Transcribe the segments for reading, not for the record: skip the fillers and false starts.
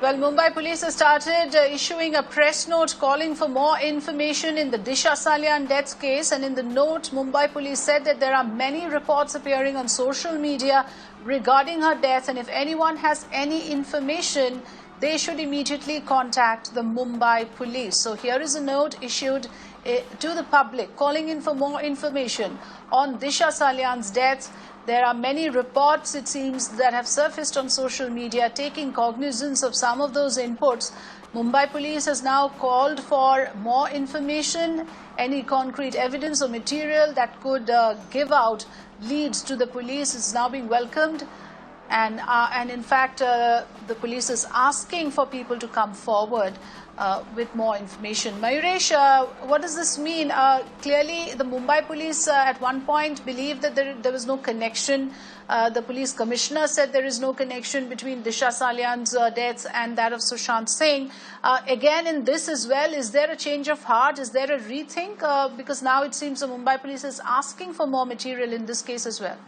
Well, Mumbai police has started issuing a press note calling for more information in the Disha Salian death case. And in the note, Mumbai police said that there are many reports appearing on social media regarding her death. And if anyone has any information, they should immediately contact the Mumbai police. So here is a note issued to the public calling in for more information on Disha Salian's death. There are many reports, it seems, that have surfaced on social media taking cognizance of some of those inputs. Mumbai police has now called for more information, any concrete evidence or material that could give out leads to the police is now being welcomed. And in fact, the police is asking for people to come forward with more information. Mayuresh, what does this mean? Clearly, the Mumbai police at one point believed that there was no connection. The police commissioner said there is no connection between Disha Salian's death and that of Sushant Singh. Again, in this as well, is there a change of heart? Is there a rethink? Because now it seems the Mumbai police is asking for more material in this case as well.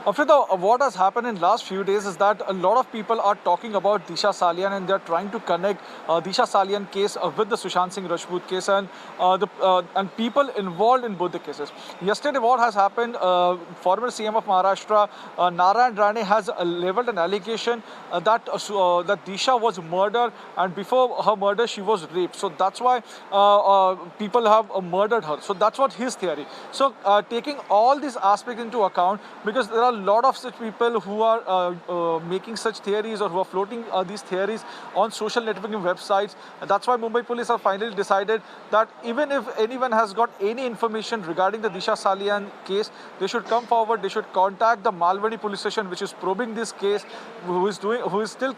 Afrida, what has happened in last few days is that a lot of people are talking about Disha Salian and they are trying to connect Disha Salian case with the Sushant Singh Rajput case and people involved in both the cases. Yesterday, what has happened? Former CM of Maharashtra, Narayan Rane, has leveled an allegation that Disha was murdered, and before her murder, she was raped. So that's why people have murdered her. So that's what his theory. So taking all these aspects into account, because there are a lot of such people who are making such theories or who are floating these theories on social networking websites. And that's why Mumbai police have finally decided that even if anyone has got any information regarding the Disha Salian case, they should come forward. They should contact the Malwani police station, which is probing this case, who is still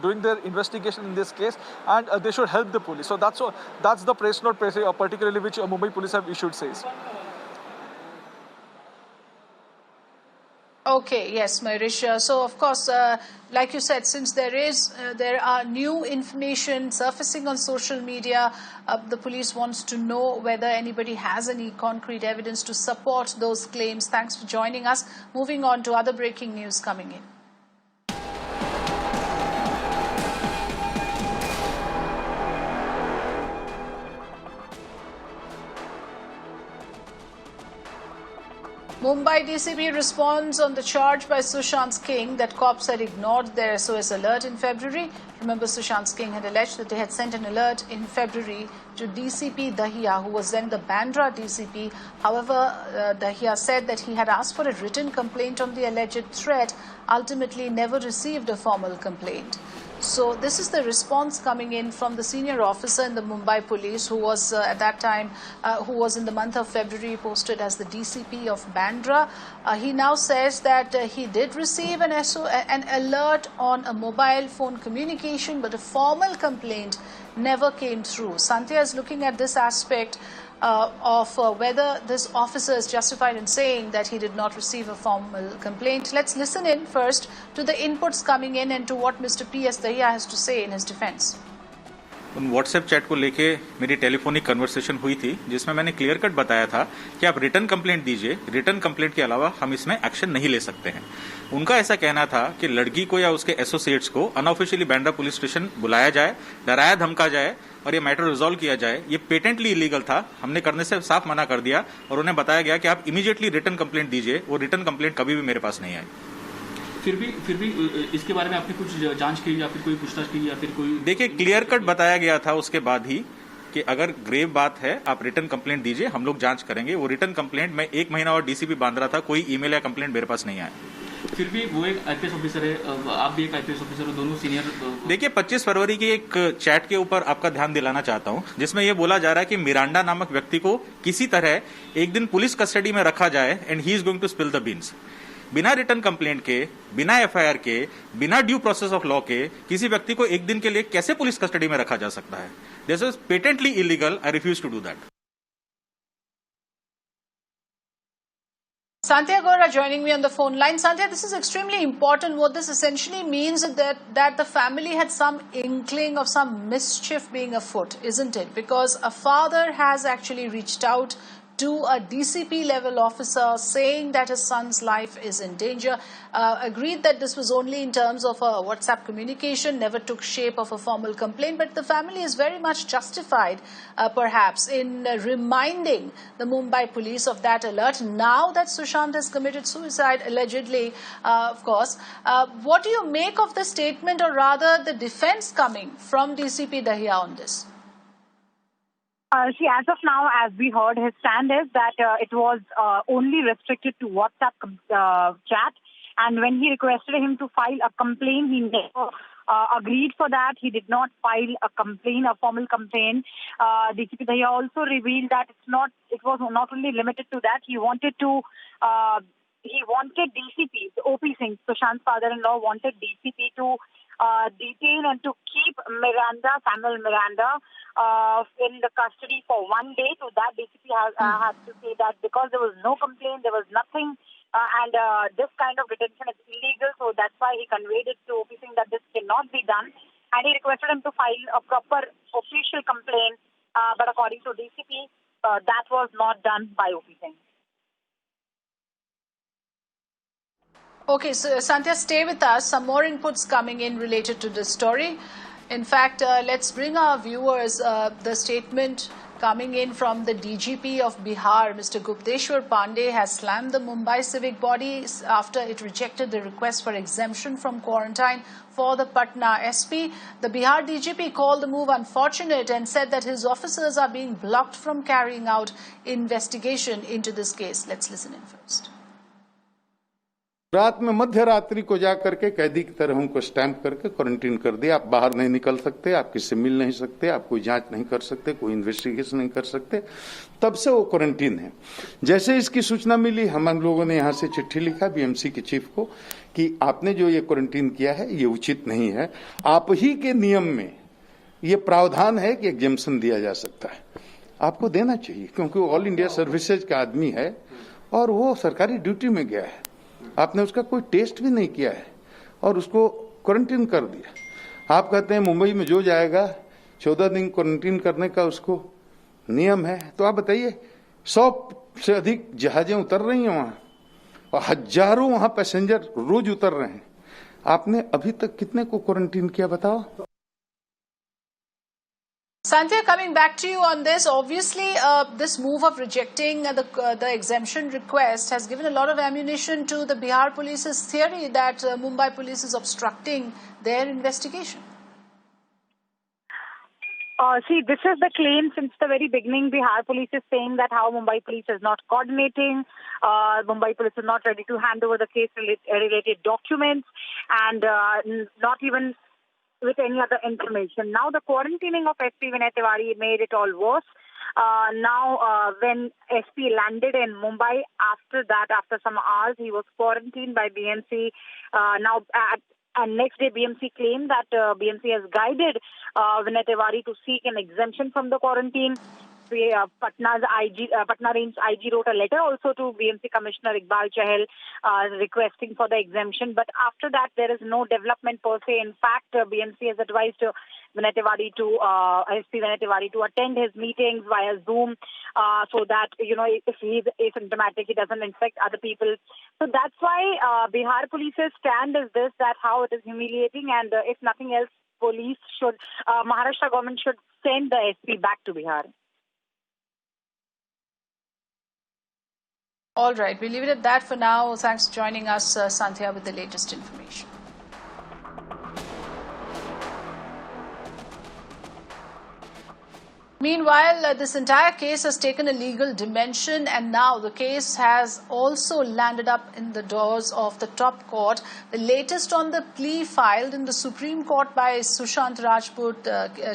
doing their investigation in this case, and they should help the police. So that's the press note, particularly which Mumbai police have issued, says. Okay, yes, Mayuresh. So, of course, like you said, since there are new information surfacing on social media, the police wants to know whether anybody has any concrete evidence to support those claims. Thanks for joining us. Moving on to other breaking news coming in. Mumbai DCP responds on the charge by Sushant Singh that cops had ignored their SOS alert in February. Remember, Sushant Singh had alleged that they had sent an alert in February to DCP Dahiya, who was then the Bandra DCP. However, Dahiya said that he had asked for a written complaint on the alleged threat, ultimately never received a formal complaint. So this is the response coming in from the senior officer in the Mumbai police, who was at that time, who was in the month of February posted as the DCP of Bandra. He now says that he did receive an alert on a mobile phone communication, but a formal complaint never came through. Santya is looking at this aspect of whether this officer is justified in saying that he did not receive a formal complaint. Let's listen in first to the inputs coming in and to what Mr. P.S. Dahiya has to say in his defense. उन WhatsApp chat को लेके मेरी telephonic conversation हुई थी, जिसमें मैंने clear cut बताया था कि आप रिटर्न कंप्लेंट दीजिए, रिटर्न कंप्लेंट के अलावा हम इसमें एक्शन नहीं ले सकते हैं। उनका ऐसा कहना था कि लड़की को या उसके एसोसिएट्स को अनऑफिशियली बांद्रा पुलिस स्टेशन बुलाया जाए, डराया धमका जाए और ये मैटर रिजॉल्व किया जाए। ये पेटेंटली इलीगल था, हमने करने से साफ मना कर दिया और उन्हें बताया गया कि आप इमीडिएटली रिटर्न कंप्लेंट दीजिए। वो रिटर्न कंप्लेंट कभी भी मेरे पास नहीं आई। फिर भी इसके बारे में आपने कुछ जांच की या फिर कोई पूछताछ की या फिर कोई? देखिए, क्लियर कट बताया गया था उसके बाद ही कि अगर ग्रेव बात है आप रिटर्न कंप्लेंट दीजिए, हम लोग जांच करेंगे। वो रिटर्न कंप्लेंट मैं 1 महीना और डीसीपी बांद्रा था, कोई ईमेल या कंप्लेंट मेरे पास नहीं आया। फिर भी वो एक आईपीएस ऑफिसर है, आप भी एक आईपीएस ऑफिसर हो, दोनों सीनियर। देखिए, 25 फरवरी की एक चैट के ऊपर आपका ध्यान दिलाना चाहता हूं, जिसमें यह बोला जा रहा है कि मिरांडा नामक व्यक्ति को किसी तरह एक दिन पुलिस कस्टडी में रखा जाए and he is going to spill the beans. बिना रिटर्न कंप्लेंट के, बिना एफआईआर के, बिना ड्यू प्रोसेस ऑफ लॉ के किसी व्यक्ति को एक दिन के लिए कैसे पुलिस कस्टडी में रखा जा सकता है? This is patently illegal. I refuse to do that. Santya Gora joining me on the phone line. Santya, this is extremely important. What this essentially means is that the family had some inkling of some mischief being afoot, isn't it? Because a father has actually reached out to a DCP level officer saying that his son's life is in danger. Agreed that this was only in terms of a WhatsApp communication, never took shape of a formal complaint, but the family is very much justified perhaps in reminding the Mumbai police of that alert now that Sushant has committed suicide, allegedly, of course. What do you make of the statement, or rather the defense coming from DCP Dahiya on this? See, as of now, as we heard, his stand is that it was only restricted to WhatsApp chat. And when he requested him to file a complaint, he never agreed for that. He did not file a complaint, a formal complaint. DCP Dahiya also revealed that it was not only limited to that. He wanted DCP, OP Singh, Sushant's father-in-law, wanted DCP to detain and to keep Samuel Miranda, in the custody for 1 day. To that, DCP had to say that because there was no complaint, there was nothing, and this kind of detention is illegal, so that's why he conveyed it to OP Singh that this cannot be done, and he requested him to file a proper official complaint, but according to DCP, that was not done by OP Singh. Okay, so Sandhya, stay with us. Some more inputs coming in related to this story. In fact, let's bring our viewers the statement coming in from the DGP of Bihar. Mr. Gupteshwar Pandey has slammed the Mumbai civic body after it rejected the request for exemption from quarantine for the Patna SP. The Bihar DGP called the move unfortunate and said that his officers are being blocked from carrying out investigation into this case. Let's listen in first. रात में मध्य रात्रि को जाकर के कैदी की तरह हमको स्टैंप करके क्वारंटीन कर दिया। आप बाहर नहीं निकल सकते, आप किससे मिल नहीं सकते, आप कोई जांच नहीं कर सकते, कोई इन्वेस्टिगेशन नहीं कर सकते। तब से वो क्वारंटीन है। जैसे इसकी सूचना मिली, हम लोगों ने यहाँ से चिट्ठी लिखा बीएमसी के चीफ को कि आपने जो ये क्वारंटीन किया है ये उचित नहीं है। आप ही के नियम में ये प्रावधान है कि एग्जेम्पशन दिया जा सकता है, आपको देना चाहिए, क्योंकि वो ऑल इंडिया सर्विसेज का आदमी है और वो सरकारी ड्यूटी में गया है। आपने उसका कोई टेस्ट भी नहीं किया है और उसको क्वारंटीन कर दिया। आप कहते हैं मुंबई में जो जाएगा 14 दिन क्वारंटीन करने का उसको नियम है, तो आप बताइए 100 से अधिक जहाजें उतर रही हैं वहां और हजारों वहां पैसेंजर रोज उतर रहे हैं। आपने अभी तक कितने को क्वारंटीन किया बताओ? Sandhya, coming back to you on this, obviously this move of rejecting the exemption request has given a lot of ammunition to the Bihar police's theory that Mumbai police is obstructing their investigation. See, this is the claim since the very beginning. Bihar police is saying that how Mumbai police is not coordinating, Mumbai police is not ready to hand over the case-related documents, and not even with any other information. Now the quarantining of SP Vinay Tiwari made it all worse. Now when SP landed in Mumbai, after some hours, he was quarantined by BMC. And next day BMC claimed that BMC has guided Vinay Tiwari to seek an exemption from the quarantine. Patna Range IG wrote a letter also to BMC Commissioner Iqbal Chahal requesting for the exemption. But after that, there is no development per se. In fact, BMC has advised Vinay Tiwari SP Vinay Tiwari to attend his meetings via Zoom so that, if he is asymptomatic, he doesn't infect other people. So that's why Bihar police's stand is this, that how it is humiliating, and if nothing else, Maharashtra government should send the SP back to Bihar. All right, we'll leave it at that for now. Thanks for joining us, Sandhya, with the latest information. Meanwhile, this entire case has taken a legal dimension, and now the case has also landed up in the doors of the top court. The latest on the plea filed in the Supreme Court by Sushant Rajput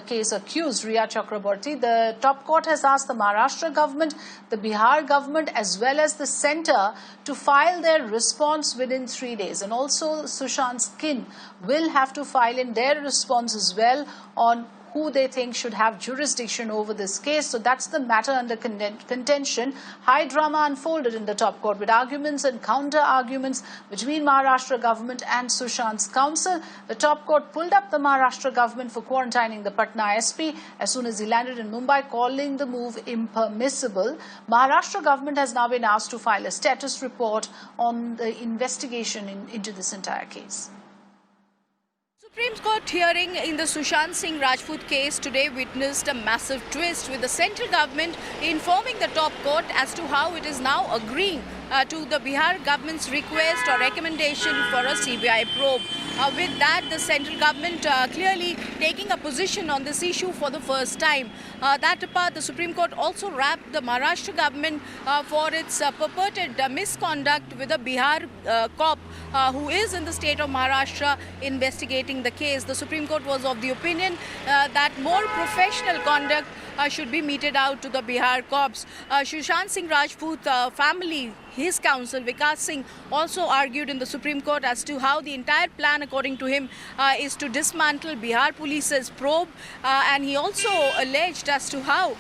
case accused Riya Chakraborty. The top court has asked the Maharashtra government, the Bihar government, as well as the centre to file their response within 3 days. And also Sushant's kin will have to file in their response as well on who they think should have jurisdiction over this case. So that's the matter under contention. High drama unfolded in the top court with arguments and counter-arguments between Maharashtra government and Sushant's counsel. The top court pulled up the Maharashtra government for quarantining the Patna SP as soon as he landed in Mumbai, calling the move impermissible. Maharashtra government has now been asked to file a status report on the investigation into this entire case. Supreme Court hearing in the Sushant Singh Rajput case today witnessed a massive twist, with the central government informing the top court as to how it is now agreeing to the Bihar government's request or recommendation for a CBI probe. With that, the central government clearly taking a position on this issue for the first time. That apart, the Supreme Court also wrapped the Maharashtra government for its purported misconduct with a Bihar cop who is in the state of Maharashtra investigating the case. The Supreme Court was of the opinion that more professional conduct should be meted out to the Bihar cops. Sushant Singh Rajput family, his counsel Vikas Singh, also argued in the Supreme Court as to how the entire plan, according to him, is to dismantle Bihar police's probe, and he also alleged as to how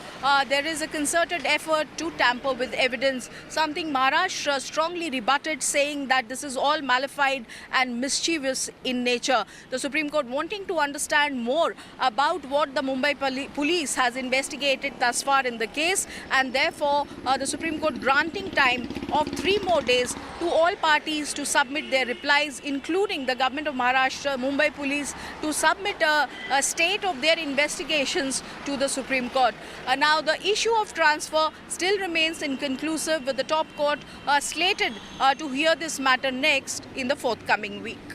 there is a concerted effort to tamper with evidence, something Maharashtra strongly rebutted, saying that this is all malified and mischievous in nature. The Supreme Court wanting to understand more about what the Mumbai police has investigated thus far in the case, and therefore the Supreme Court granting time of 3 more days to all parties to submit their replies, including the government of Maharashtra, Mumbai police, to submit a state of their investigations to the Supreme Court. Now the issue of transfer still remains inconclusive, with the top court slated to hear this matter next in the forthcoming week.